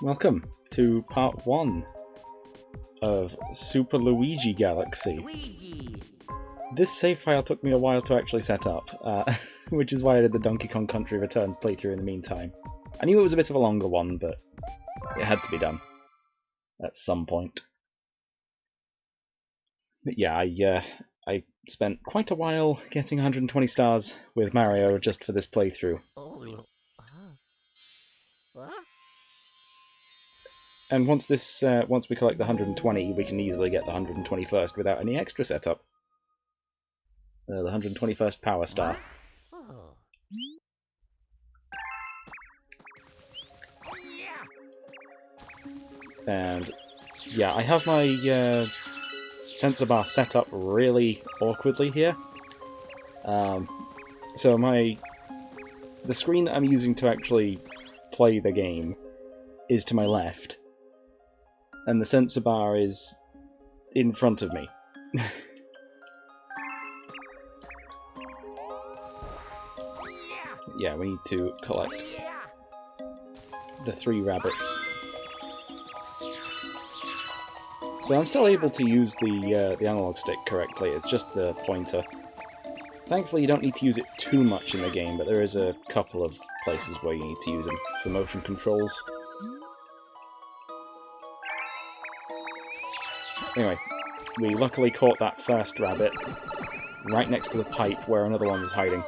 Welcome to part 1 of Super Luigi Galaxy. Luigi. This save file took me a while to actually set up, which is why I did the Donkey Kong Country Returns playthrough in the meantime. I knew it was a bit of a longer one, but it had to be done at some point. But yeah, I spent quite a while getting 120 stars with Mario just for this playthrough. And once we collect the 120, we can easily get the 121st without any extra setup. The 121st Power Star. And yeah, I have my sensor bar set up really awkwardly here. So the screen that I'm using to actually play the game is to my left, and the sensor bar is in front of me. Yeah, we need to collect the 3 rabbits. So I'm still able to use the analog stick correctly, it's just the pointer. Thankfully you don't need to use it too much in the game, but there is a couple of places where you need to use them for motion controls. Anyway, we luckily caught that first rabbit right next to the pipe where another one was hiding.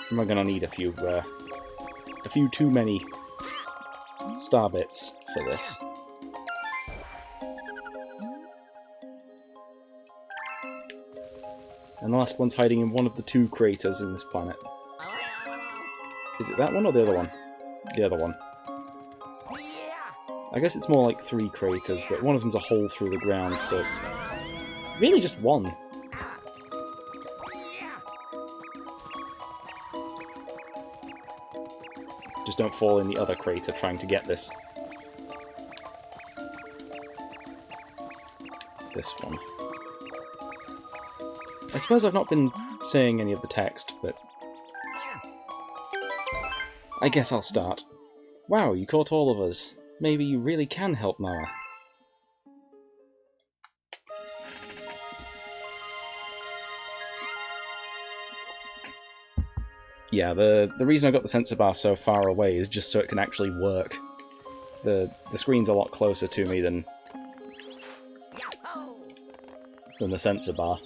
And we're gonna need a few too many star bits for this. And the last one's hiding in one of the 2 craters in this planet. Is it that one or the other one? The other one. I guess it's more like 3 craters, but one of them's a hole through the ground, so it's really just one. Just don't fall in the other crater trying to get this one. I suppose I've not been saying any of the text, but I guess I'll start. Wow, you caught all of us. Maybe you really can help Mama. Yeah, the reason I got the sensor bar so far away is just so it can actually work. The screen's a lot closer to me than the sensor bar.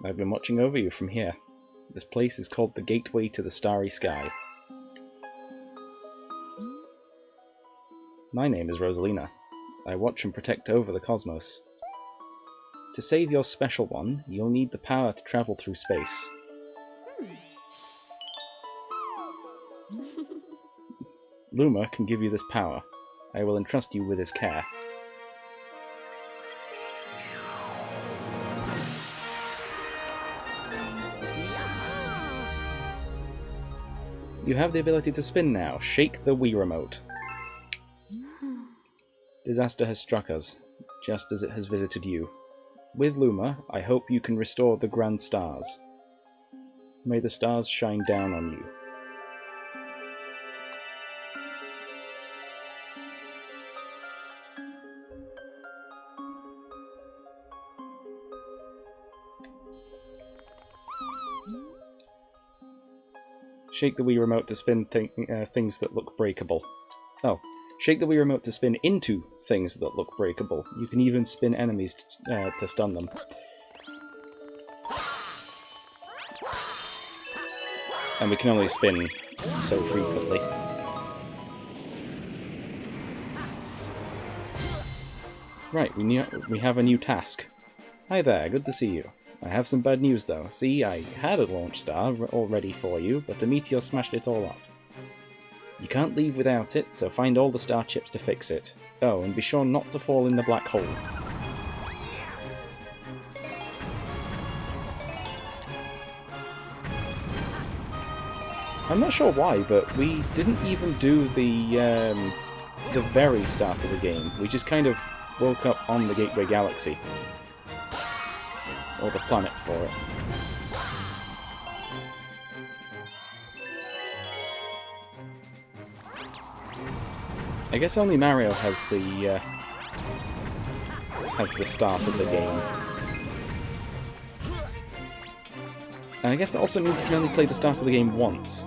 I've been watching over you from here. This place is called the Gateway to the Starry Sky. My name is Rosalina. I watch and protect over the cosmos. To save your special one, you'll need the power to travel through space. Luma can give you this power. I will entrust you with his care. You have the ability to spin now. Shake the Wii Remote. Disaster has struck us, just as it has visited you. With Luma, I hope you can restore the grand stars. May the stars shine down on you. Shake the Wii Remote to spin things that look breakable. Oh. Shake the Wii Remote to spin into things that look breakable. You can even spin enemies to stun them. And we can only spin so frequently. Right, we have a new task. Hi there, good to see you. I have some bad news though. See, I had a launch star all ready for you, but a meteor smashed it all up. You can't leave without it, so find all the star chips to fix it. Oh, and be sure not to fall in the black hole. I'm not sure why, but we didn't even do the the very start of the game. We just kind of woke up on the Gateway Galaxy. Or the planet for it. I guess only Mario has the start of the game. And I guess that also means you can only play the start of the game once.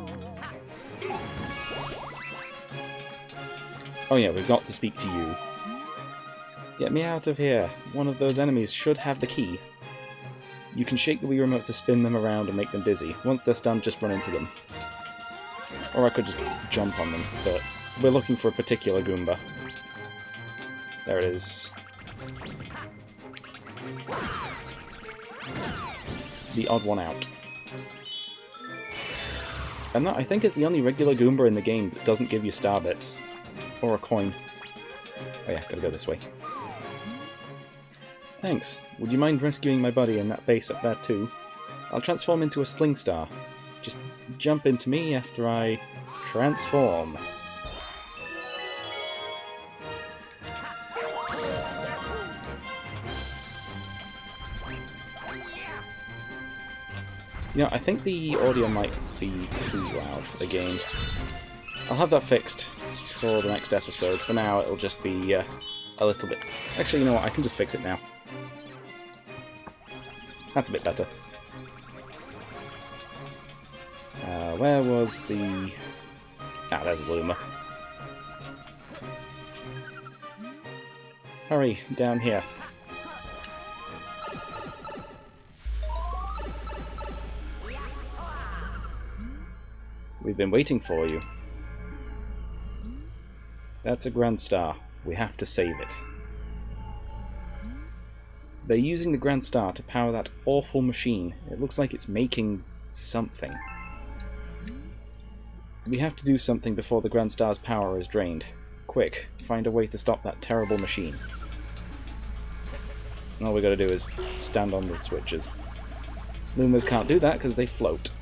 Oh yeah, we've got to speak to you. Get me out of here. One of those enemies should have the key. You can shake the Wii Remote to spin them around and make them dizzy. Once they're stunned, just run into them. Or I could just jump on them, but we're looking for a particular Goomba. There it is. The odd one out. And that, I think, is the only regular Goomba in the game that doesn't give you star bits. Or a coin. Oh yeah, gotta go this way. Thanks. Would you mind rescuing my buddy in that base up there too? I'll transform into a sling star. Just jump into me after I transform. You know, I think the audio might be too loud for the game. I'll have that fixed for the next episode. For now, it'll just be a little bit... Actually, you know what? I can just fix it now. That's a bit better. Where was the... Ah, there's the Luma. Hurry, down here. We've been waiting for you. That's a Grand Star. We have to save it. They're using the Grand Star to power that awful machine. It looks like it's making something. We have to do something before the Grand Star's power is drained. Quick, find a way to stop that terrible machine. And all we gotta do is stand on the switches. Lumas can't do that because they float.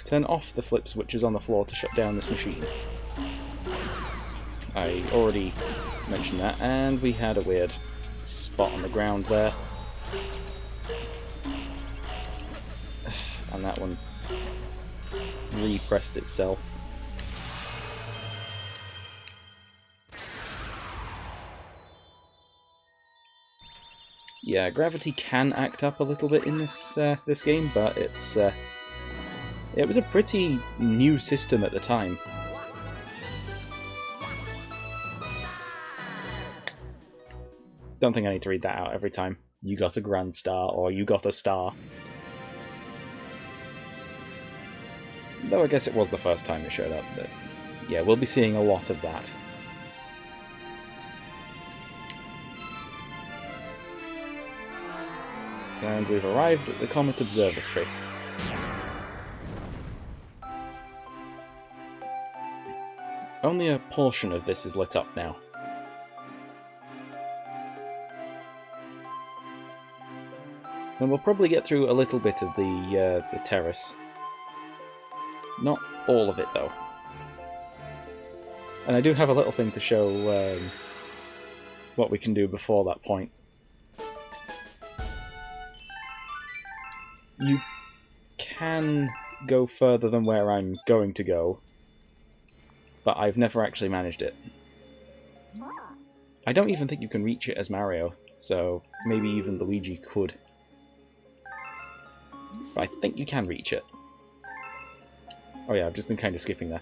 Turn off the flip switches on the floor to shut down this machine. I already mentioned that, and we had a weird spot on the ground there. And that one repressed itself. Yeah, gravity can act up a little bit in this this game, but it's it was a pretty new system at the time. Don't think I need to read that out every time. You got a Grand Star, or you got a star. Though I guess it was the first time it showed up, but yeah, we'll be seeing a lot of that. And we've arrived at the Comet Observatory. Only a portion of this is lit up now. And we'll probably get through a little bit of the terrace. Not all of it, though. And I do have a little thing to show what we can do before that point. You can go further than where I'm going to go, but I've never actually managed it. I don't even think you can reach it as Mario, so maybe even Luigi could. But I think you can reach it. Oh yeah, I've just been kind of skipping there.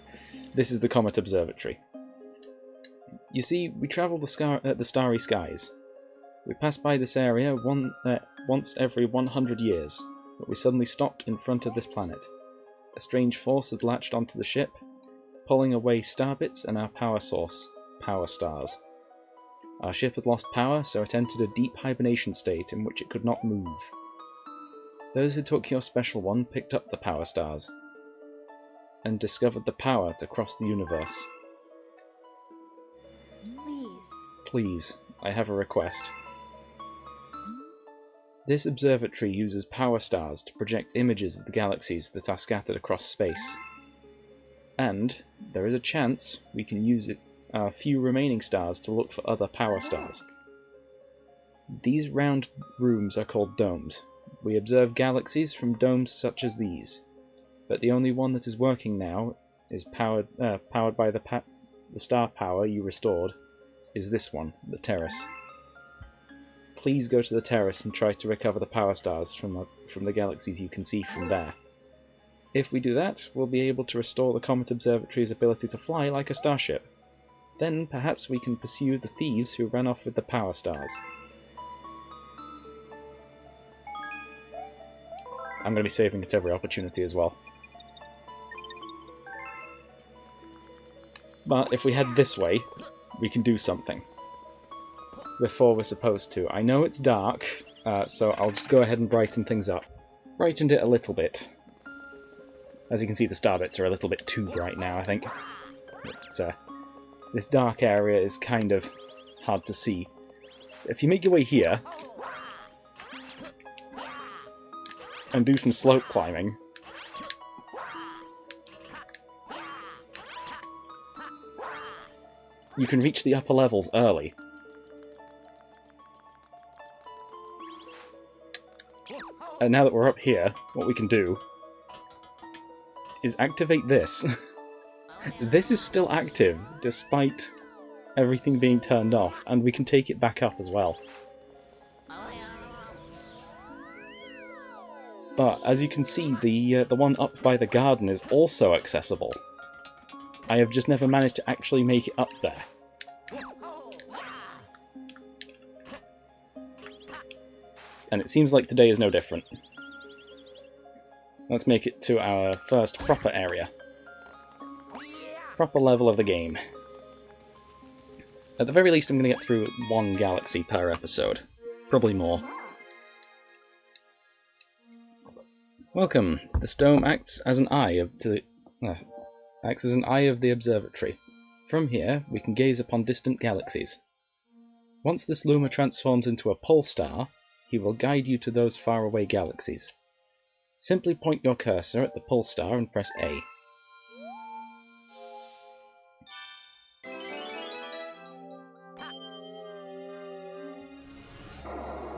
This is the Comet Observatory. You see, we travel the starry skies. We pass by this area once every 100 years, but we suddenly stopped in front of this planet. A strange force had latched onto the ship, pulling away star bits and our power source, power stars. Our ship had lost power, so it entered a deep hibernation state in which it could not move. Those who took your special one picked up the power stars, and discovered the power to cross the universe. Please. Please, I have a request. This observatory uses power stars to project images of the galaxies that are scattered across space. And there is a chance we can use our few remaining stars to look for other power stars. These round rooms are called domes. We observe galaxies from domes such as these, but the only one that is working now is powered by the star power you restored, is this one, the Terrace. Please go to the Terrace and try to recover the power stars from the galaxies you can see from there. If we do that, we'll be able to restore the Comet Observatory's ability to fly like a starship. Then perhaps we can pursue the thieves who ran off with the power stars. I'm going to be saving it every opportunity as well. But if we head this way, we can do something. Before we're supposed to. I know it's dark, so I'll just go ahead and brighten things up. Brightened it a little bit. As you can see, the star bits are a little bit too bright now, I think. But, this dark area is kind of hard to see. If you make your way here, and do some slope climbing, you can reach the upper levels early. And now that we're up here, what we can do is activate this. This is still active, despite everything being turned off, and we can take it back up as well. But, as you can see, the one up by the garden is also accessible. I have just never managed to actually make it up there. And it seems like today is no different. Let's make it to our first proper area. Proper level of the game. At the very least, I'm going to get through one galaxy per episode. Probably more. Welcome. This dome acts as an eye of the observatory. From here, we can gaze upon distant galaxies. Once this Luma transforms into a pole star, he will guide you to those faraway galaxies. Simply point your cursor at the pole star and press A.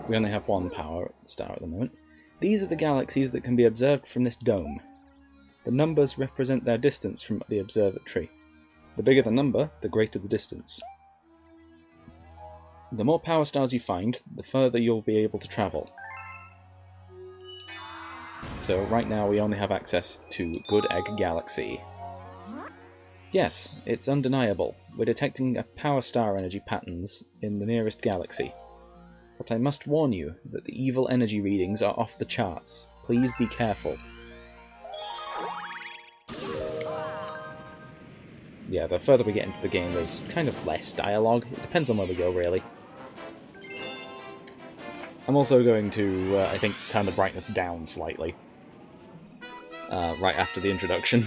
We only have one power star at the moment. These are the galaxies that can be observed from this dome. The numbers represent their distance from the observatory. The bigger the number, the greater the distance. The more power stars you find, the further you'll be able to travel. So right now we only have access to Good Egg Galaxy. Yes, it's undeniable. We're detecting power star energy patterns in the nearest galaxy. But I must warn you that the evil energy readings are off the charts. Please be careful. Yeah, the further we get into the game, there's kind of less dialogue. It depends on where we go, really. I'm also going to, I think, turn the brightness down slightly. Right after the introduction.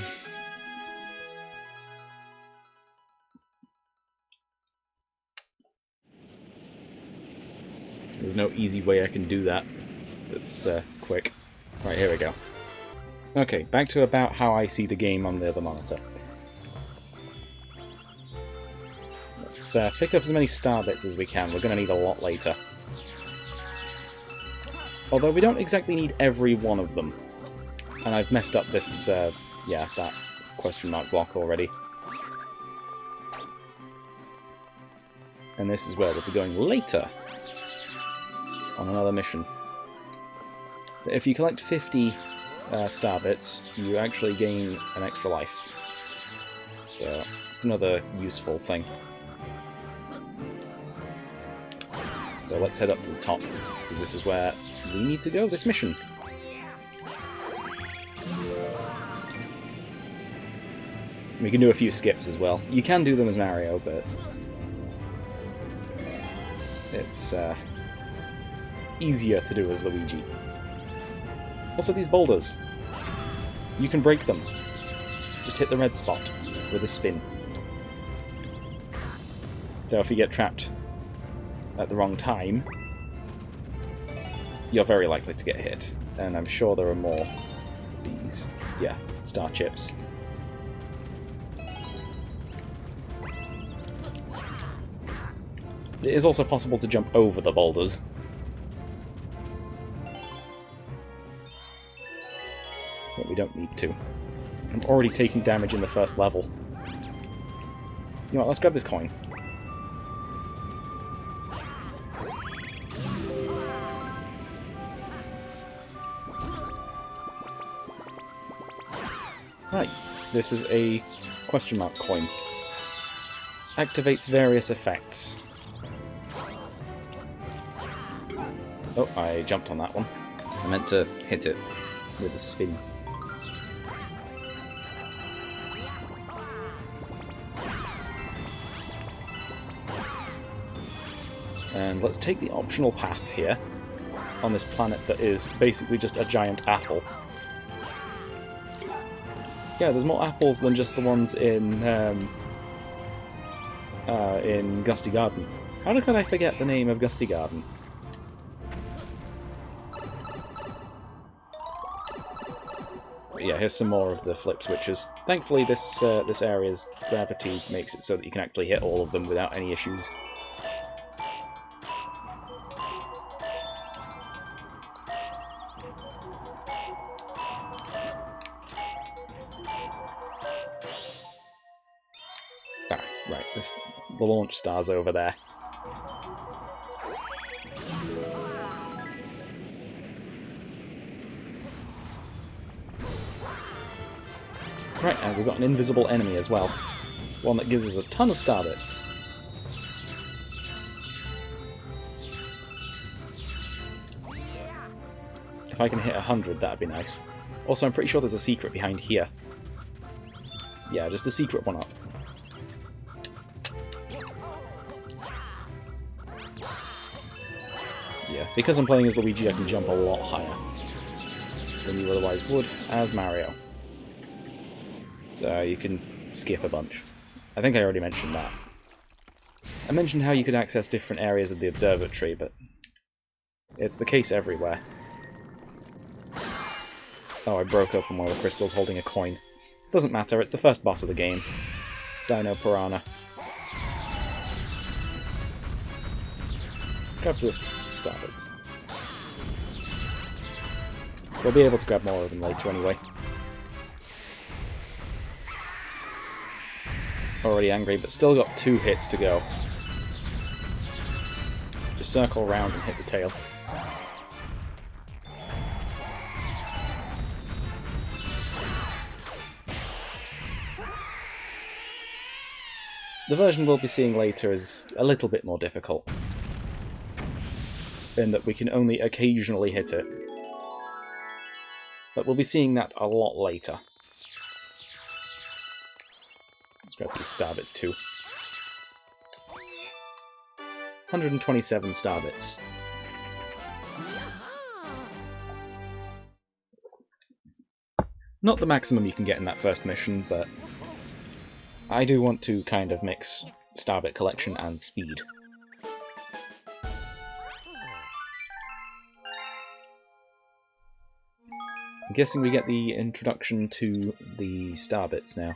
There's no easy way I can do that that's quick. Right, here we go. Okay, back to about how I see the game on the other monitor. Let's pick up as many star bits as we can. We're going to need a lot later. Although we don't exactly need every one of them. And I've messed up this, yeah, that question mark block already. And this is where we'll be going later. On another mission. But if you collect 50 star bits, you actually gain an extra life. So, it's another useful thing. So let's head up to the top, because this is where we need to go, this mission. We can do a few skips as well. You can do them as Mario, but it's easier to do as Luigi. Also, these boulders. You can break them. Just hit the red spot with a spin. Though if you get trapped at the wrong time, you're very likely to get hit. And I'm sure there are more of these, yeah, star chips. It is also possible to jump over the boulders. But we don't need to. I'm already taking damage in the first level. You know what, let's grab this coin. Right, this is a question mark coin. Activates various effects. Oh, I jumped on that one. I meant to hit it with a spin. And let's take the optional path here, on this planet that is basically just a giant apple. Yeah, there's more apples than just the ones in Gusty Garden. How could I forget the name of Gusty Garden? But yeah, here's some more of the flip switches. Thankfully, this area's gravity makes it so that you can actually hit all of them without any issues. Ah, right, the launch star's over there. Right, and we've got an invisible enemy as well. One that gives us a ton of star bits. If I can hit 100, that'd be nice. Also, I'm pretty sure there's a secret behind here. Yeah, just a secret one up. Yeah, because I'm playing as Luigi, I can jump a lot higher than you otherwise would as Mario. So you can skip a bunch. I think I already mentioned that. I mentioned how you could access different areas of the observatory, but it's the case everywhere. Oh, I broke open one of the crystals holding a coin. Doesn't matter, it's the first boss of the game. Dino Piranha. Let's grab this star bits. We'll be able to grab more of them later anyway. Already angry, but still got 2 hits to go. Just circle around and hit the tail. The version we'll be seeing later is a little bit more difficult, in that we can only occasionally hit it. But we'll be seeing that a lot later. Let's grab these star bits too. 127 star bits. Not the maximum you can get in that first mission, but I do want to kind of mix starbit collection and speed. I'm guessing we get the introduction to the starbits now.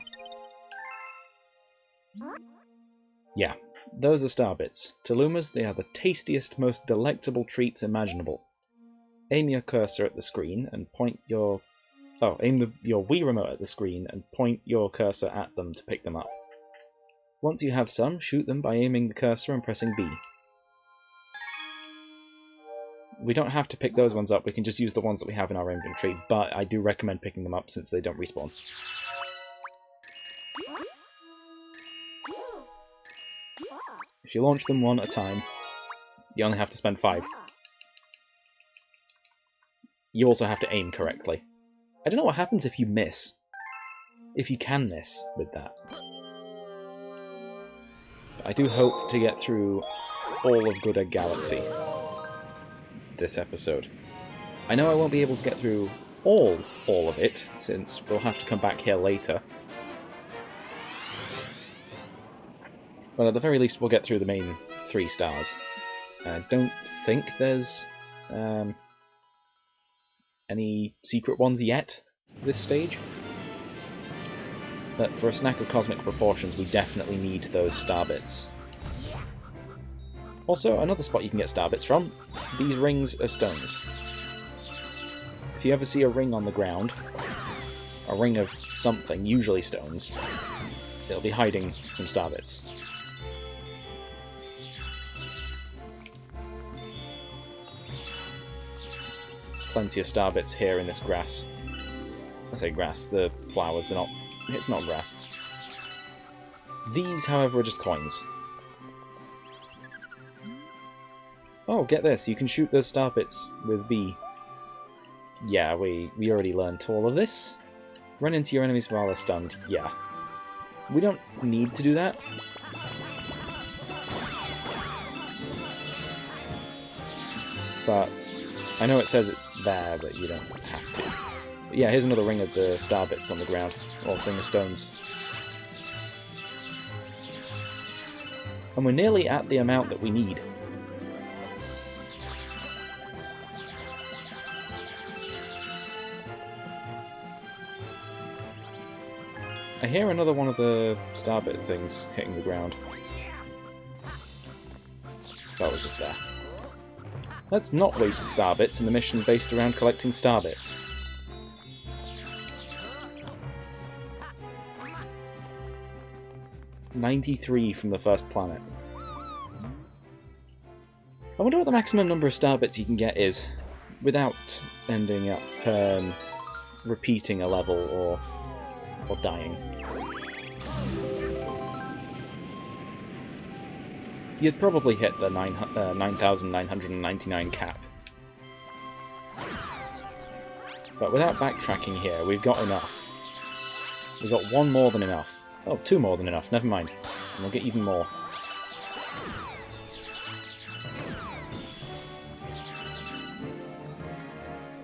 Yeah, those are starbits. To Lumas, they are the tastiest, most delectable treats imaginable. Aim your cursor at the screen and point your... Oh, aim your Wii remote at the screen and point your cursor at them to pick them up. Once you have some, shoot them by aiming the cursor and pressing B. We don't have to pick those ones up, we can just use the ones that we have in our inventory, but I do recommend picking them up since they don't respawn. If you launch them one at a time, you only have to spend 5. You also have to aim correctly. I don't know what happens if you miss. If you can miss with that. But I do hope to get through all of Good Egg Galaxy this episode. I know I won't be able to get through all of it, since we'll have to come back here later. But at the very least, we'll get through the main 3 stars. I don't think there's any secret ones yet at this stage. But for a snack of cosmic proportions, we definitely need those star bits. Also, another spot you can get star bits from, these rings of stones. If you ever see a ring on the ground, a ring of something, usually stones, it'll be hiding some star bits. Plenty of star bits here in this grass. I say grass, the flowers, they're not... it's not grass. These, however, are just coins. Oh, get this, you can shoot those star bits with B. Yeah, we already learned all of this. Run into your enemies while they're stunned. Yeah. We don't need to do that. But I know it says it's there, but you don't have to. But yeah, here's another ring of the star bits on the ground. Or ring of stones. And we're nearly at the amount that we need. I hear another one of the starbit things hitting the ground. That was just there. Let's not waste starbits in the mission based around collecting starbits. $93 from the first planet. I wonder what the maximum number of starbits you can get is without ending up repeating a level or dying. You'd probably hit the 9,999 cap. But without backtracking here, we've got enough. We've got one more than enough. Oh, two more than enough, never mind. And we'll get even more.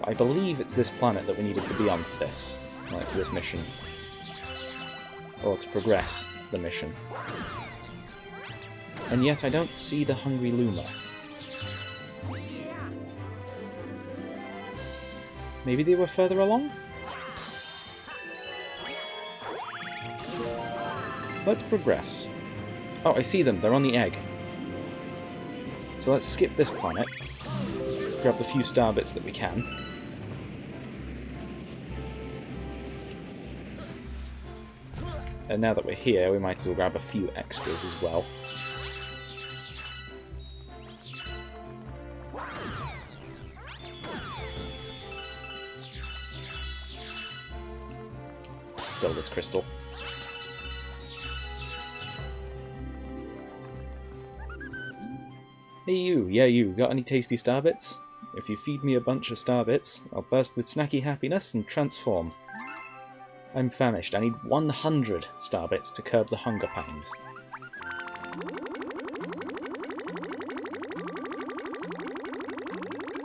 I believe it's this planet that we needed to be on for this. Like, for this mission. Or to progress the mission. And yet I don't see the Hungry Luma. Maybe they were further along? Let's progress. Oh, I see them. They're on the egg. So let's skip this planet. Grab the few star bits that we can. And now that we're here, we might as well grab a few extras as well. Still this crystal. Hey you, yeah you, got any tasty starbits? If you feed me a bunch of starbits, I'll burst with snacky happiness and transform. I'm famished. I need 100 starbits to curb the hunger pangs.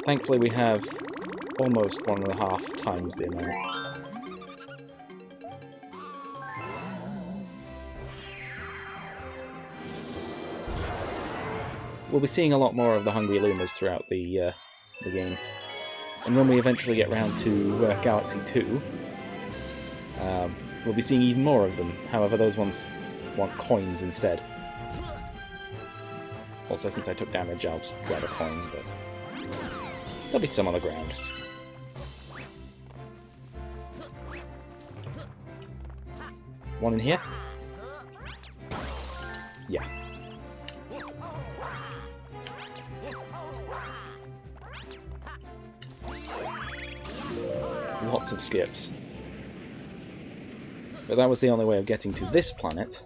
Thankfully we have almost 1.5 times the amount. We'll be seeing a lot more of the Hungry Lumas throughout the game. And when we eventually get round to Galaxy 2, we'll be seeing even more of them. However, those ones want coins instead. Also, since I took damage, I'll just grab a coin, but there'll be some on the ground. One in here? Yeah. Lots of skips. But that was the only way of getting to this planet.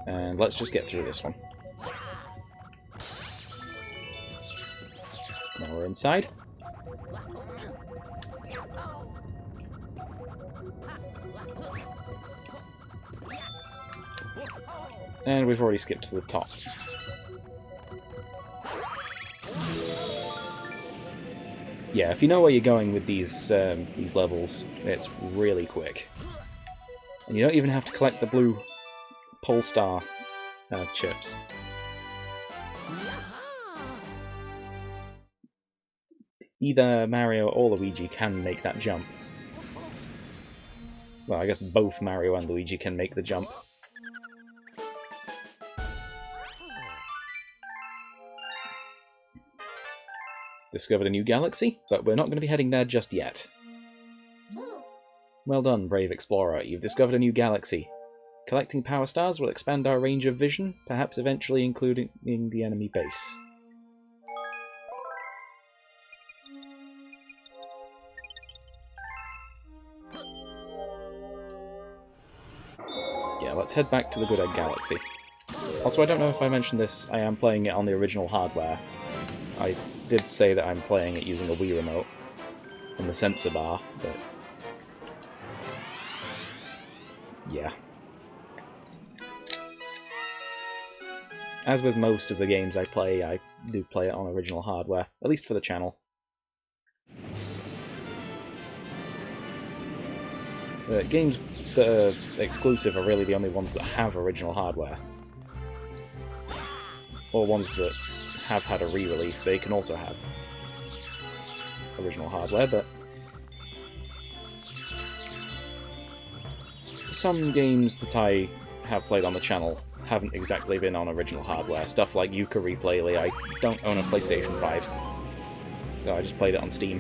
And let's just get through this one. Now we're inside. And we've already skipped to the top. Yeah, if you know where you're going with these levels, it's really quick. And you don't even have to collect the blue pull star chips. Either Mario or Luigi can make that jump. Well, I guess both Mario and Luigi can make the jump. Discovered a new galaxy, but we're not going to be heading there just yet. Well done, brave explorer. You've discovered a new galaxy. Collecting power stars will expand our range of vision, perhaps eventually including the enemy base. Yeah, let's head back to the Good Egg Galaxy. Also, I don't know if I mentioned this, I am playing it on the original hardware. I did say that I'm playing it using a Wii remote and the sensor bar, but yeah. As with most of the games I play, I do play it on original hardware, at least for the channel. Games that are exclusive are really the only ones that have original hardware. Or ones that have had a re-release, they can also have original hardware, but some games that I have played on the channel haven't exactly been on original hardware. Stuff like Yuka Replayly, I don't own a PlayStation 5, so I just played it on Steam.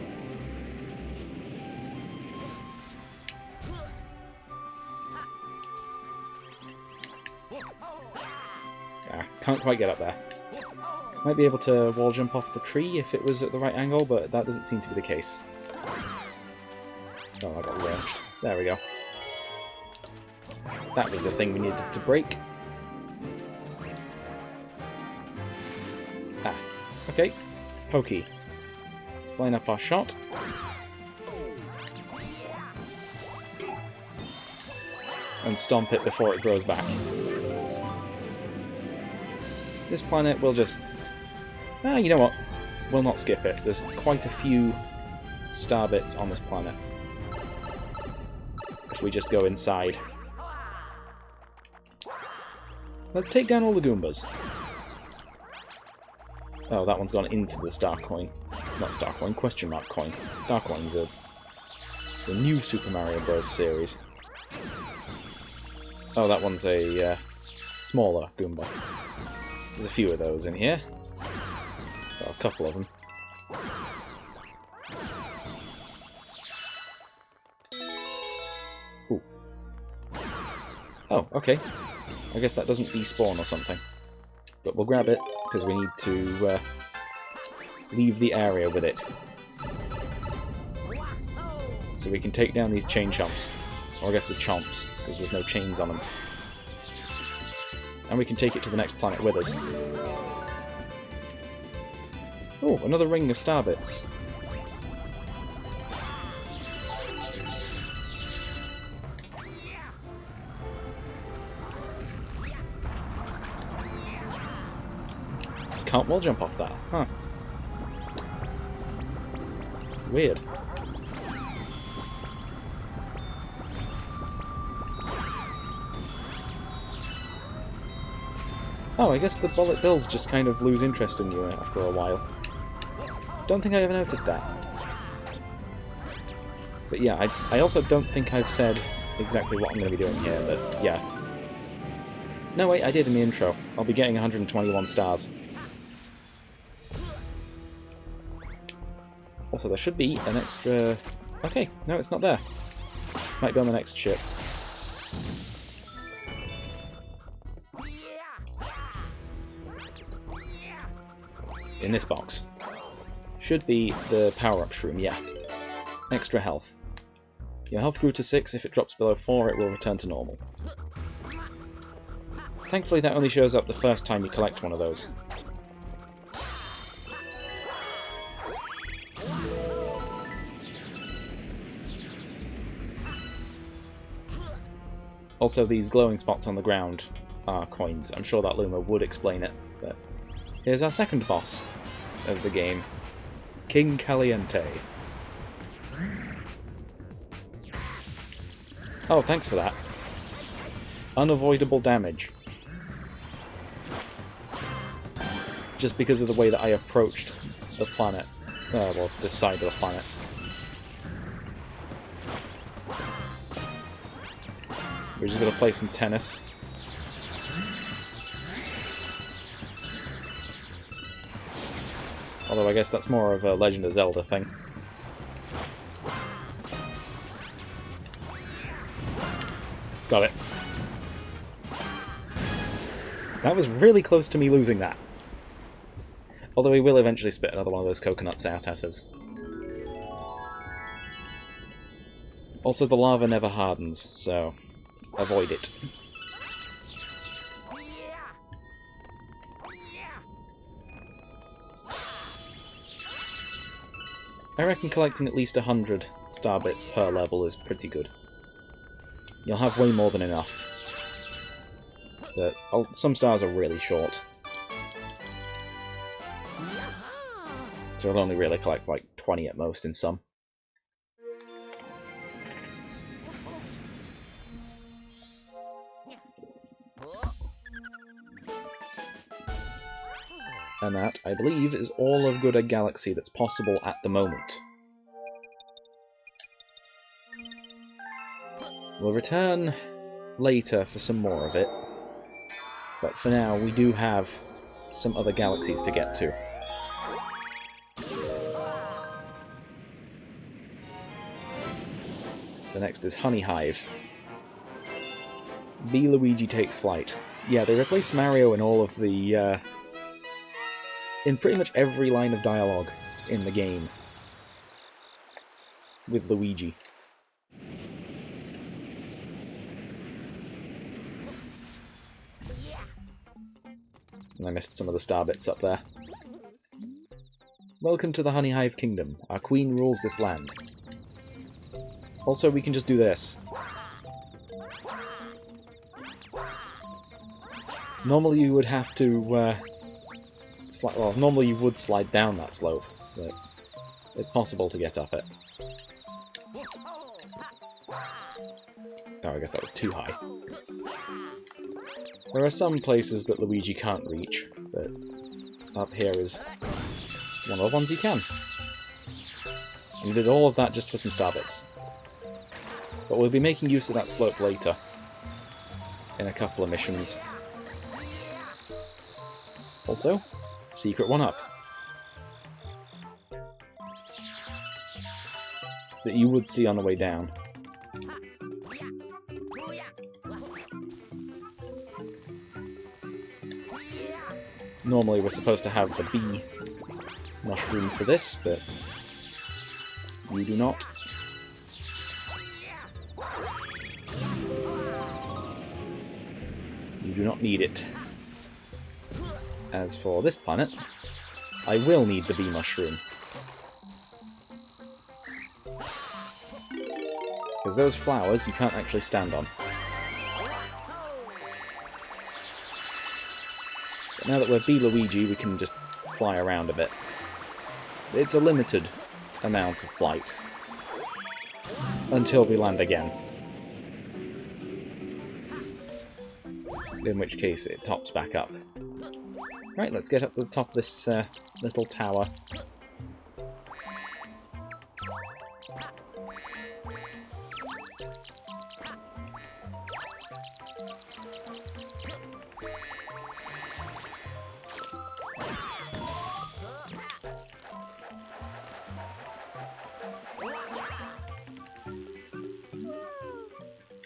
Can't quite get up there. Might be able to wall jump off the tree if it was at the right angle, but that doesn't seem to be the case. Oh, I got launched. There we go. That was the thing we needed to break. Ah, okay. Pokey. Let's line up our shot. And stomp it before it grows back. This planet will just... Ah, you know what? We'll not skip it. There's quite a few star bits on this planet. If we just go inside. Let's take down all the Goombas. Oh, that one's gone into the star coin. Not star coin, question mark coin. Star coins are the new Super Mario Bros. Series. Oh, that one's a smaller Goomba. There's a few of those in here. Well, a couple of them. Ooh. Oh, okay. I guess that doesn't despawn or something. But we'll grab it, because we need to leave the area with it. So we can take down these chain chomps. Or I guess the chomps, because there's no chains on them. And we can take it to the next planet with us. Oh, another ring of star bits. Can't wall jump off that, huh? Weird. Oh, I guess the bullet bills just kind of lose interest in you after a while. Don't think I ever noticed that. But yeah, I also don't think I've said exactly what I'm going to be doing here, but yeah. No, wait, I did in the intro. I'll be getting 121 stars. Also, there should be an extra... Okay, no, it's not there. Might be on the next ship. In this box. Should be the power-up shroom, yeah. Extra health. Your health grew to 6, if it drops below 4 it will return to normal. Thankfully that only shows up the first time you collect one of those. Also, these glowing spots on the ground are coins. I'm sure that Luma would explain it, but here's our second boss of the game, King Caliente. Oh, thanks for that. Unavoidable damage. just because of the way that I approached the planet. Well, this side of the planet. We're just going to play some tennis. Although I guess that's more of a Legend of Zelda thing. Got it. That was really close to me losing that. Although he will eventually spit another one of those coconuts out at us. Also, the lava never hardens, so avoid it. I reckon collecting at least 100 star bits per level is pretty good. You'll have way more than enough. But some stars are really short. So I'll only really collect like 20 at most in some. And that, I believe, is all of Good Galaxy that's possible at the moment. We'll return later for some more of it, but for now we do have some other galaxies to get to. So next is Honey Hive. B. Luigi takes flight. Yeah, they replaced Mario in all of the in pretty much every line of dialogue in the game with Luigi. And I missed some of the star bits up there. Welcome to the Honey Hive Kingdom. Our queen rules this land. Also, we can just do this. Normally you would have to, well, normally you would slide down that slope, but it's possible to get up it. Oh, I guess that was too high. There are some places that Luigi can't reach, but up here is one of the ones he can. And we did all of that just for some star bits. But we'll be making use of that slope later, in a couple of missions. Also, secret 1-up. That you would see on the way down. Normally we're supposed to have the bee mushroom for this, but you do not. You do not need it. As for this planet, I will need the bee mushroom. Because those flowers you can't actually stand on. But now that we're Bee Luigi, we can just fly around a bit. It's a limited amount of flight. Until we land again. In which case it tops back up. Right, let's get up to the top of this little tower.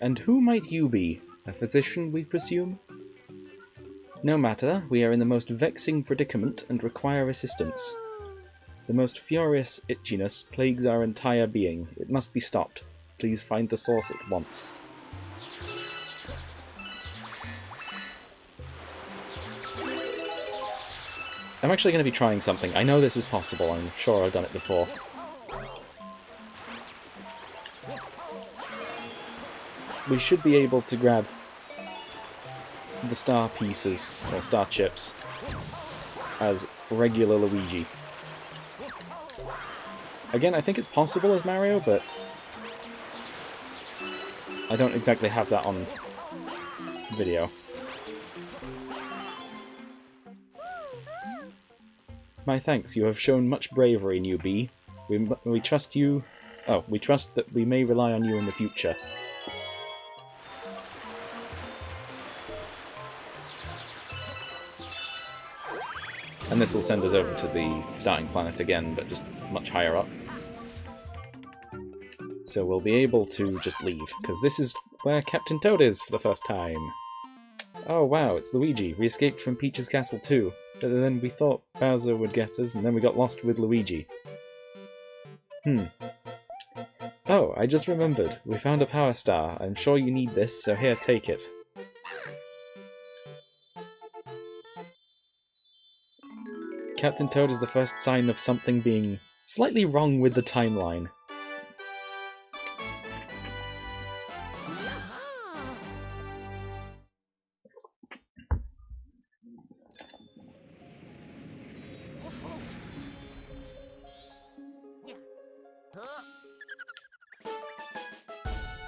And who might you be? A physician, we presume? No matter, we are in the most vexing predicament and require assistance. The most furious itchiness plagues our entire being. It must be stopped. Please find the source at once. I'm actually going to be trying something. I know this is possible. I'm sure I've done it before. We should be able to grab the star pieces, or star chips, as regular Luigi. Again, I think it's possible as Mario, but I don't exactly have that on video. My thanks, you have shown much bravery, newbie. We trust you... Oh, we trust that we may rely on you in the future. And this will send us over to the starting planet again, but just much higher up. So we'll be able to just leave, because this is where Captain Toad is for the first time. Oh wow, it's Luigi. We escaped from Peach's castle too. But then we thought Bowser would get us, and then we got lost with Luigi. Oh, I just remembered. We found a power star. I'm sure you need this, so here, take it. Captain Toad is the first sign of something being slightly wrong with the timeline.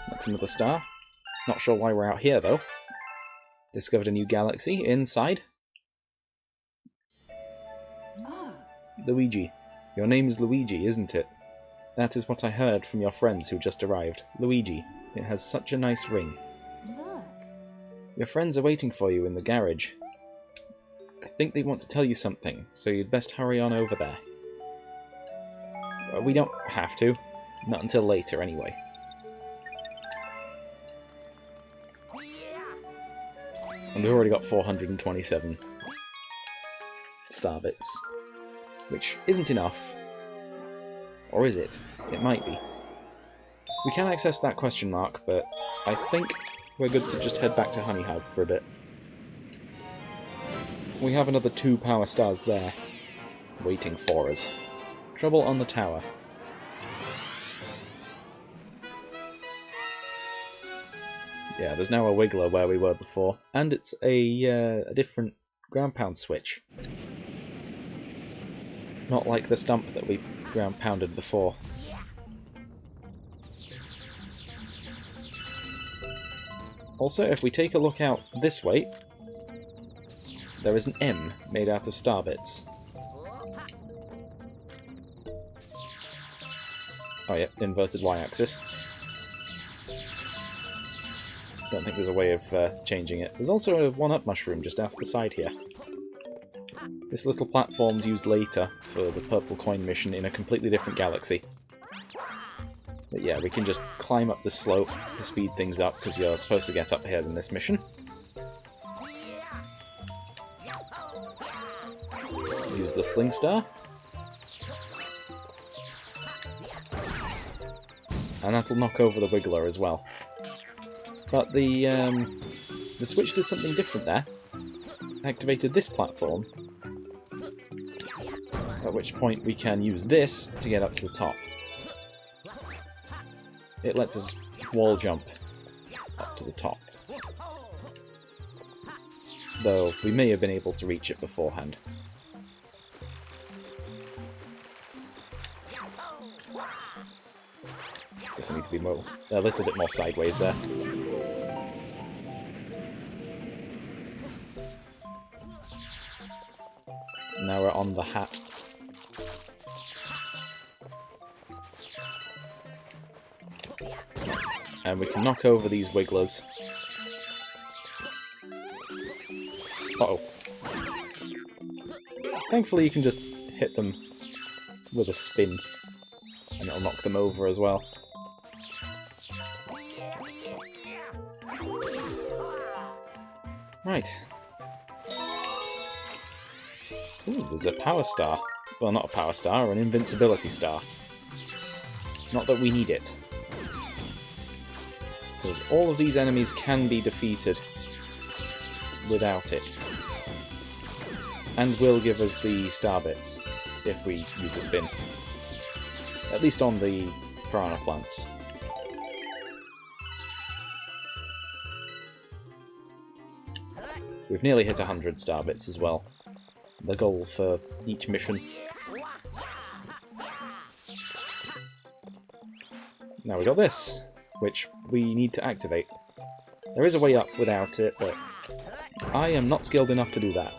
That's another star. Not sure why we're out here, though. Discovered a new galaxy. Inside. Luigi. Your name is Luigi, isn't it? That is what I heard from your friends who just arrived. Luigi. It has such a nice ring. Look. Your friends are waiting for you in the garage. I think they want to tell you something, so you'd best hurry on over there. We don't have to. Not until later, anyway. And we've already got 427 star bits. Which isn't enough. Or is it? It might be. We can access that question mark, but I think we're good to just head back to Honey Hive for a bit. We have another 2 power stars there, waiting for us. Trouble on the tower. Yeah, there's now a Wiggler where we were before, and it's a different ground pound switch. Not like the stump that we ground pounded before. Also, if we take a look out this way, there is an M made out of star bits. Oh yeah, inverted y-axis. Don't think there's a way of changing it. There's also a 1-up mushroom just off the side here. This little platform's used later for the purple coin mission in a completely different galaxy. But yeah, we can just climb up this slope to speed things up, because you're supposed to get up here in this mission. Use the Sling Star. And that'll knock over the Wiggler as well. But the switch did something different there. Activated this platform. At which point we can use this to get up to the top. It lets us wall jump up to the top. Though we may have been able to reach it beforehand. Guess I need to be a little bit more sideways there. Now we're on the hat. And we can knock over these Wigglers. Uh-oh. Thankfully you can just hit them with a spin, and it'll knock them over as well. Right. Ooh, there's a power star. Well, not a power star, an invincibility star. Not that we need it. Because all of these enemies can be defeated without it. And will give us the star bits if we use a spin. At least on the piranha plants. We've nearly hit 100 star bits as well. The goal for each mission. Now we got this, which we need to activate. There is a way up without it, but I am not skilled enough to do that.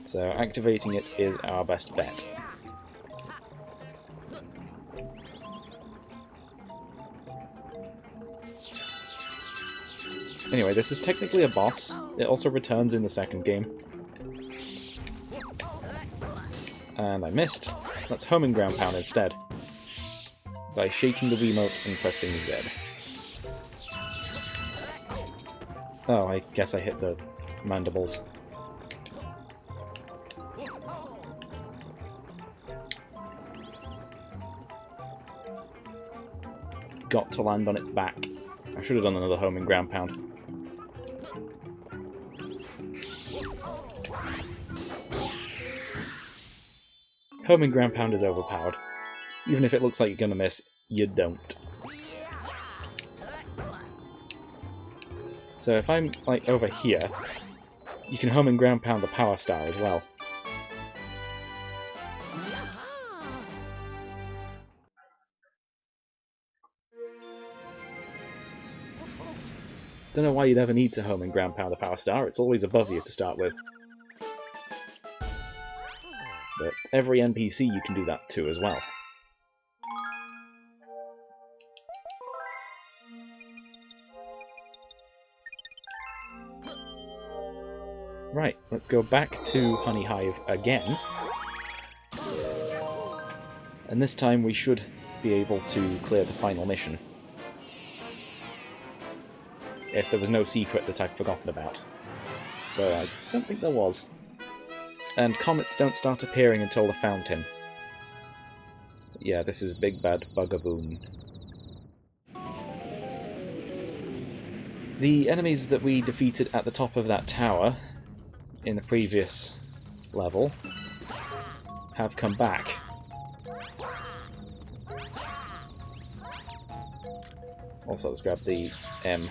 So activating it is our best bet. Anyway, this is technically a boss. It also returns in the second game. And I missed. Let's homing ground pound instead. By shaking the Wiimote and pressing Z. Oh, I guess I hit the mandibles. Got to land on its back. I should have done another homing ground pound. Homing ground pound is overpowered. Even if it looks like you're gonna miss, you don't. So if I'm, like, over here, you can homing ground pound the power star as well. Don't know why you'd ever need to homing ground pound the power star, it's always above you to start with. But every NPC you can do that to as well. Right, let's go back to Honey Hive again. And this time we should be able to clear the final mission. If there was no secret that I'd forgotten about. But I don't think there was. And comets don't start appearing until the fountain. Yeah, this is Big Bad Bugaboon. The enemies that we defeated at the top of that tower in the previous level have come back. Also, let's grab the M.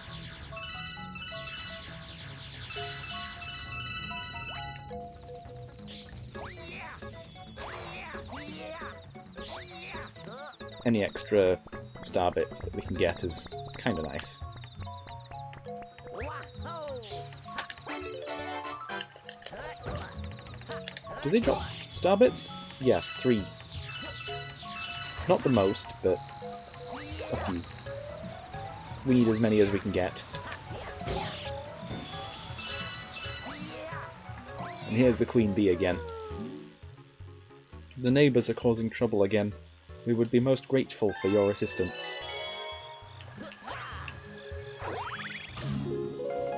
Any extra star bits that we can get is kind of nice. Do they drop star bits? Yes, 3. Not the most, but a few. We need as many as we can get. And here's the Queen Bee again. The neighbours are causing trouble again. We would be most grateful for your assistance.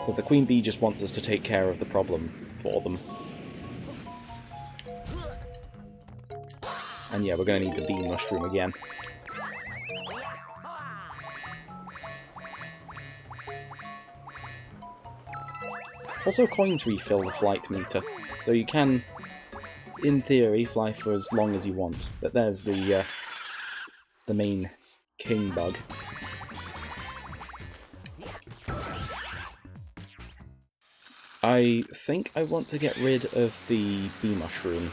So the Queen Bee just wants us to take care of the problem for them. And yeah, we're going to need the bee mushroom again. Also, coins refill the flight meter, so you can, in theory, fly for as long as you want. But there's the main king bug. I think I want to get rid of the bee mushroom.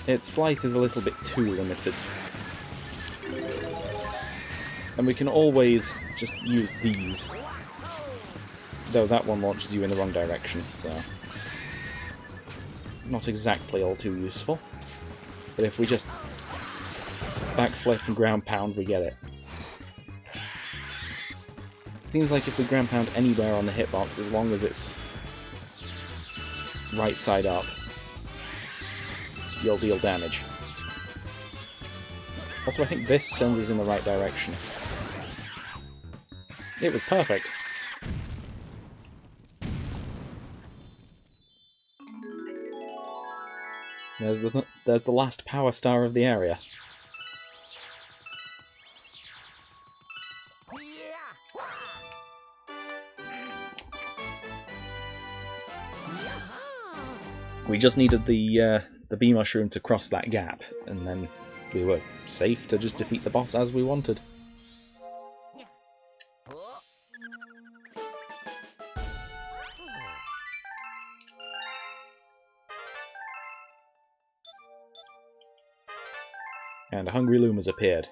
Its flight is a little bit too limited. And we can always just use these. Though that one launches you in the wrong direction, so not exactly all too useful. But if we just backflip and ground pound, we get it. Seems like if we ground pound anywhere on the hitbox, as long as it's right side up, you'll deal damage. Also, I think this sends us in the right direction. It was perfect. There's the last power star of the area. We just needed the bee mushroom to cross that gap, and then we were safe to just defeat the boss as we wanted. And a hungry loom has appeared.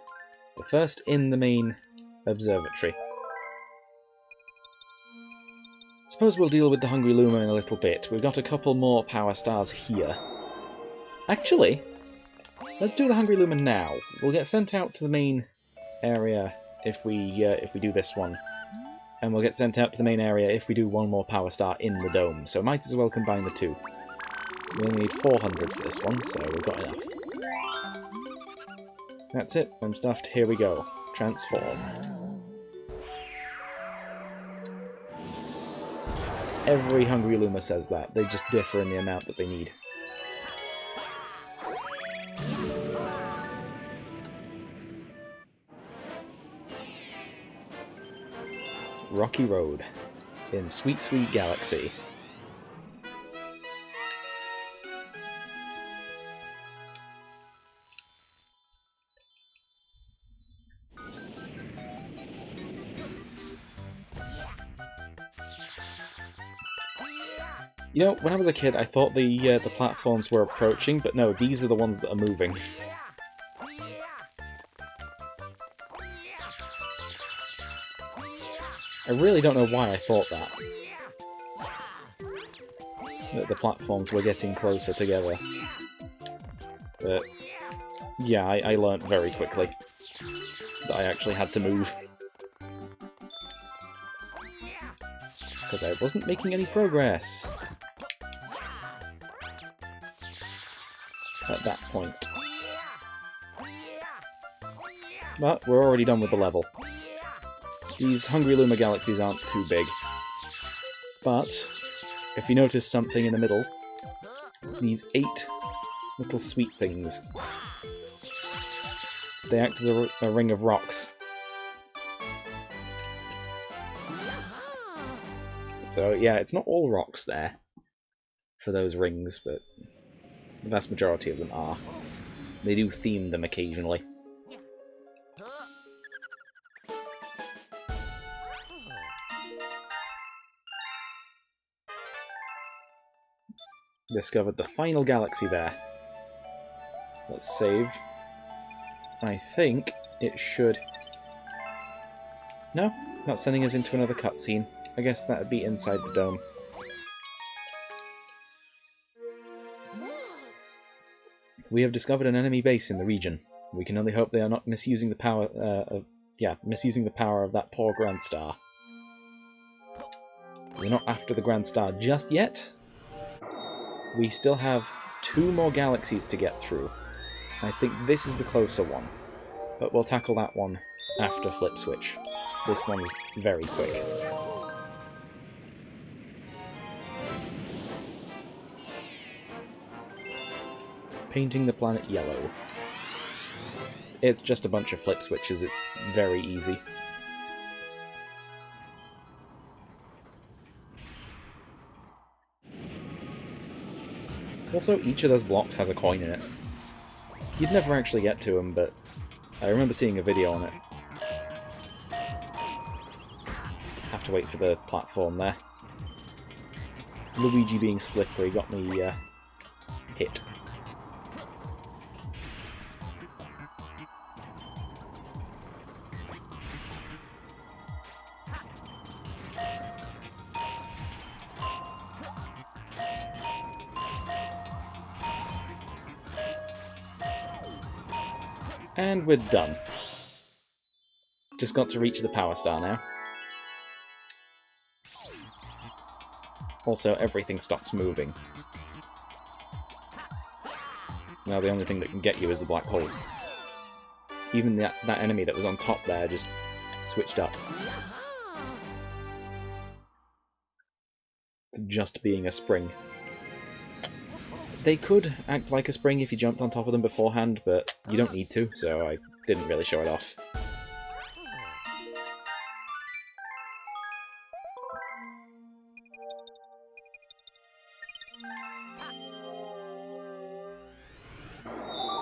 The first in the main observatory. Suppose we'll deal with the Hungry Luma in a little bit. We've got a couple more power stars here. Actually, let's do the Hungry Luma now. We'll get sent out to the main area if we do this one. And we'll get sent out to the main area if we do one more power star in the dome. So might as well combine the two. We only need 400 for this one, so we've got enough. That's it, I'm stuffed. Here we go. Transform. Every Hungry Luma says that. They just differ in the amount that they need. Rocky Road in Sweet Sweet Galaxy. You know, when I was a kid, I thought the platforms were approaching, but no, these are the ones that are moving. I really don't know why I thought that. That the platforms were getting closer together. But yeah, I learnt very quickly that I actually had to move. Because I wasn't making any progress at that point. But we're already done with the level. These Hungry Luma galaxies aren't too big. But if you notice something in the middle, these 8 little sweet things, they act as a ring of rocks. So yeah, it's not all rocks there for those rings, but the vast majority of them are. They do theme them occasionally. Discovered the final galaxy there. Let's save. I think it should... No, not sending us into another cutscene. I guess that'd be inside the dome. We have discovered an enemy base in the region. We can only hope they are not misusing the power misusing the power of that poor Grand Star. We're not after the Grand Star just yet. We still have 2 more galaxies to get through. I think this is the closer one, but we'll tackle that one after Flip Switch. This one's very quick. Painting the planet yellow. It's just a bunch of flip switches, it's very easy. Also, each of those blocks has a coin in it. You'd never actually get to them, but I remember seeing a video on it. Have to wait for the platform there. Luigi being slippery got me hit. And we're done. Just got to reach the power star now. Also, everything stops moving. So now the only thing that can get you is the black hole. Even that enemy that was on top there just switched up to just being a spring. They could act like a spring if you jumped on top of them beforehand, but you don't need to, so I didn't really show it off.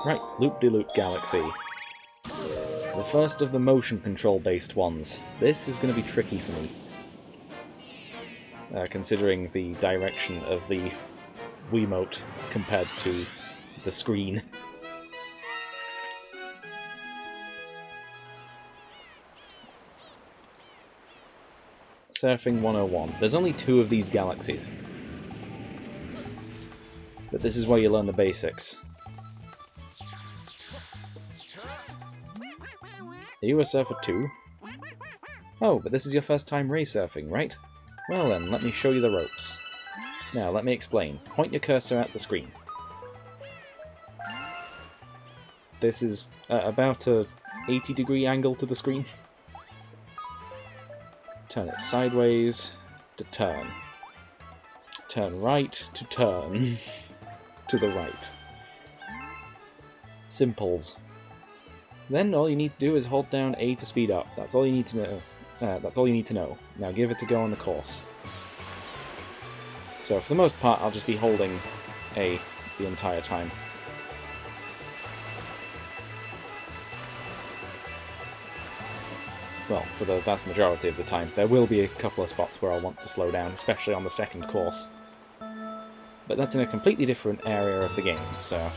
Right, Loop-de-Loop Galaxy. The first of the motion control based ones. This is going to be tricky for me. Considering the direction of the Wiimote compared to the screen. Surfing 101. There's only 2 of these galaxies. But this is where you learn the basics. Are you a surfer too? Oh, but this is your first time ray surfing, right? Well then, let me show you the ropes. Now, let me explain. Point your cursor at the screen. This is about a 80-degree angle to the screen. Turn it sideways to turn. Turn right to turn to the right. Simples. Then all you need to do is hold down A to speed up. That's all you need to know. That's all you need to know. Now give it a go on the course. So for the most part, I'll just be holding A the entire time. Well, for the vast majority of the time. There will be a couple of spots where I'll want to slow down, especially on the second course. But that's in a completely different area of the game, so...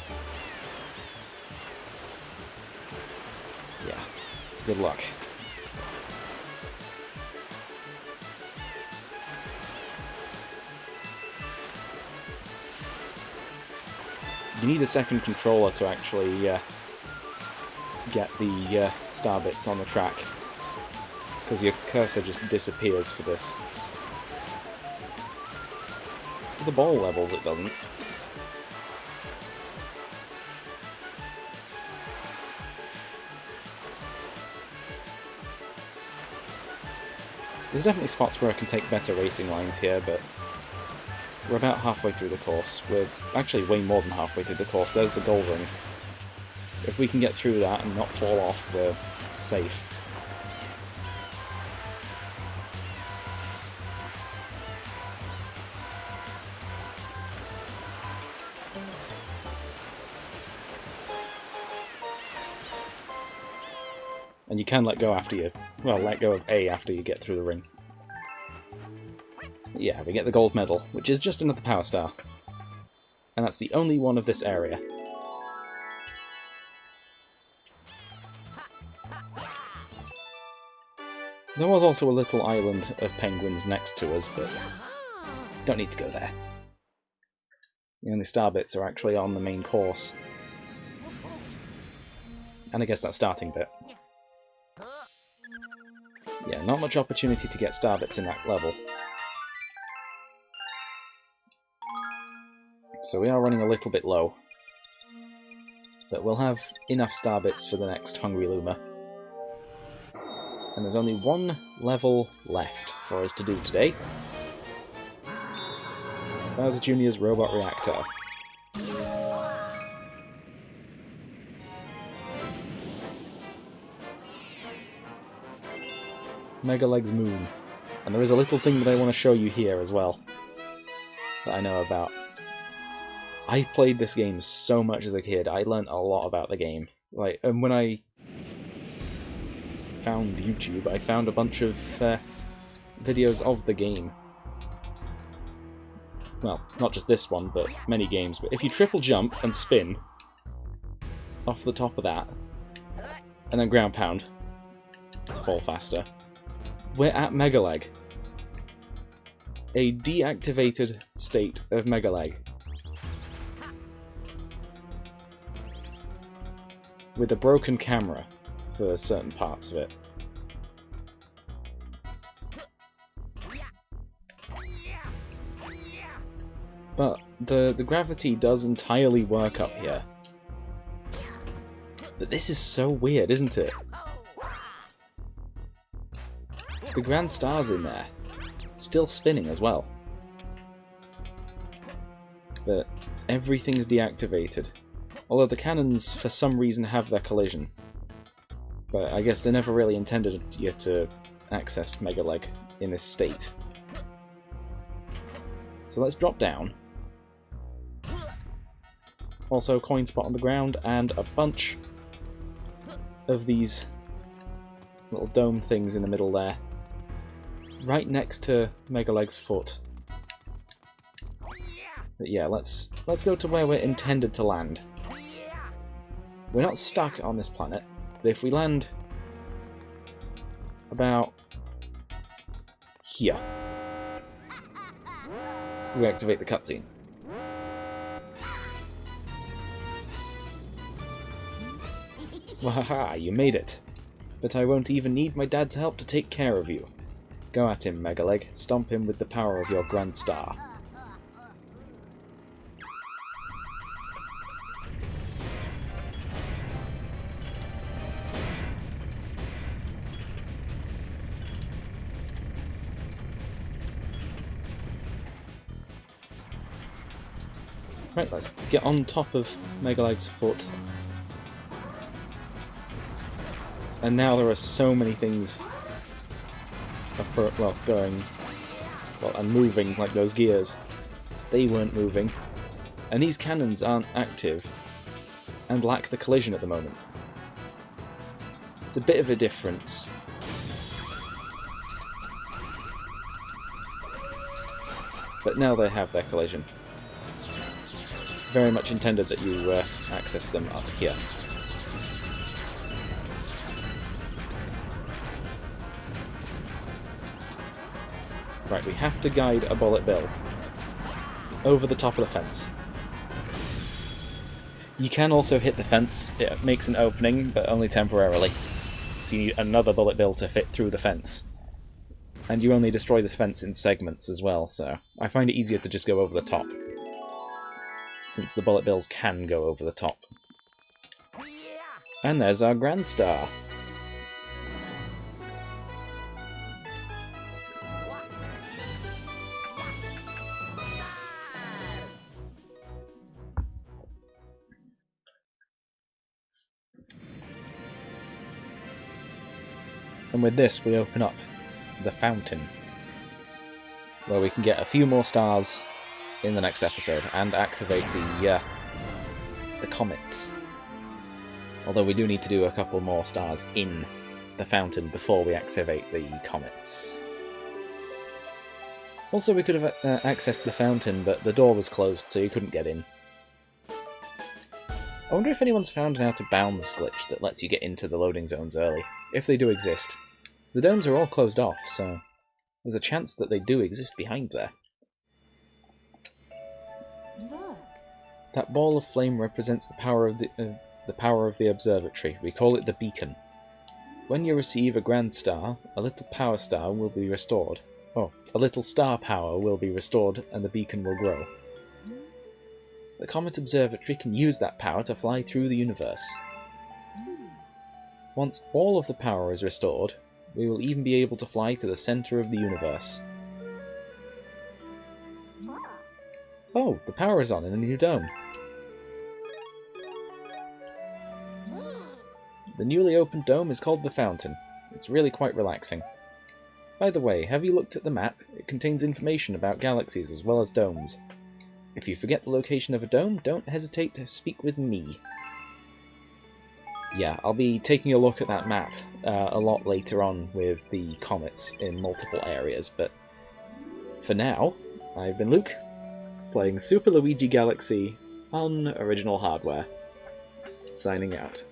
yeah, good luck. You need a second controller to actually get the star bits on the track, because your cursor just disappears for this. For the ball levels it doesn't. There's definitely spots where I can take better racing lines here, but we're about halfway through the course. We're actually way more than halfway through the course. There's the goal ring. If we can get through that and not fall off, we're safe. And you can let go after you... well, let go of A after you get through the ring. Yeah, we get the gold medal, which is just another power star. And that's the only one of this area. There was also a little island of penguins next to us, but don't need to go there. The only star bits are actually on the main course. And I guess that starting bit. Yeah, not much opportunity to get star bits in that level. So we are running a little bit low. But we'll have enough star bits for the next Hungry Luma. And there's only one level left for us to do today. Bowser Jr.'s Robot Reactor. Megaleg's Moon. And there is a little thing that I want to show you here as well, that I know about. I played this game so much as a kid, I learnt a lot about the game. Like, and when I found YouTube, I found a bunch of videos of the game. Well, not just this one, but many games. But if you triple jump and spin off the top of that, and then ground pound to fall faster, we're at Megaleg. A deactivated state of Megaleg. With a broken camera for certain parts of it. But the gravity does entirely work up here. But this is so weird, isn't it? The Grand Star's in there, still spinning as well. But everything's deactivated. Although the cannons, for some reason, have their collision. But I guess they never really intended you to access Megaleg in this state. So let's drop down. Also, a coin spot on the ground, and a bunch of these little dome things in the middle there. Right next to Megaleg's foot. But yeah, let's go to where we're intended to land. We're not stuck on this planet, but if we land about here. We activate the cutscene. Wahaha, you made it. But I won't even need my dad's help to take care of you. Go at him, Megaleg. Stomp him with the power of your Grand Star. Right, let's get on top of Megaleg's foot. And now there are so many things going and moving, like those gears. They weren't moving. And these cannons aren't active and lack the collision at the moment. It's a bit of a difference. But now they have their collision. Very much intended that you access them up here. Right, we have to guide a Bullet Bill over the top of the fence. You can also hit the fence. It makes an opening, but only temporarily. So you need another Bullet Bill to fit through the fence. And you only destroy this fence in segments as well, so I find it easier to just go over the top, since the Bullet Bills can go over the top. And there's our Grand Star. And with this we open up the fountain, where we can get a few more stars in the next episode and activate the comets. Although we do need to do a couple more stars in the fountain before we activate the comets. Also, we could have accessed the fountain, but the door was closed, so you couldn't get in. I wonder if anyone's found an out of bounds glitch that lets you get into the loading zones early, if they do exist. The domes are all closed off, so there's a chance that they do exist behind there. Look. That ball of flame represents the power of the observatory. We call it the beacon. When you receive a Grand Star, a little power star will be restored. Oh, a little star power will be restored, and the beacon will grow. The Comet Observatory can use that power to fly through the universe. Once all of the power is restored, we will even be able to fly to the center of the universe. Oh, the power is on in a new dome. The newly opened dome is called the Fountain. It's really quite relaxing. By the way, have you looked at the map? It contains information about galaxies as well as domes. If you forget the location of a dome, don't hesitate to speak with me. Yeah, I'll be taking a look at that map a lot later on with the comets in multiple areas, but for now, I've been Luke, playing Super Luigi Galaxy on original hardware. Signing out.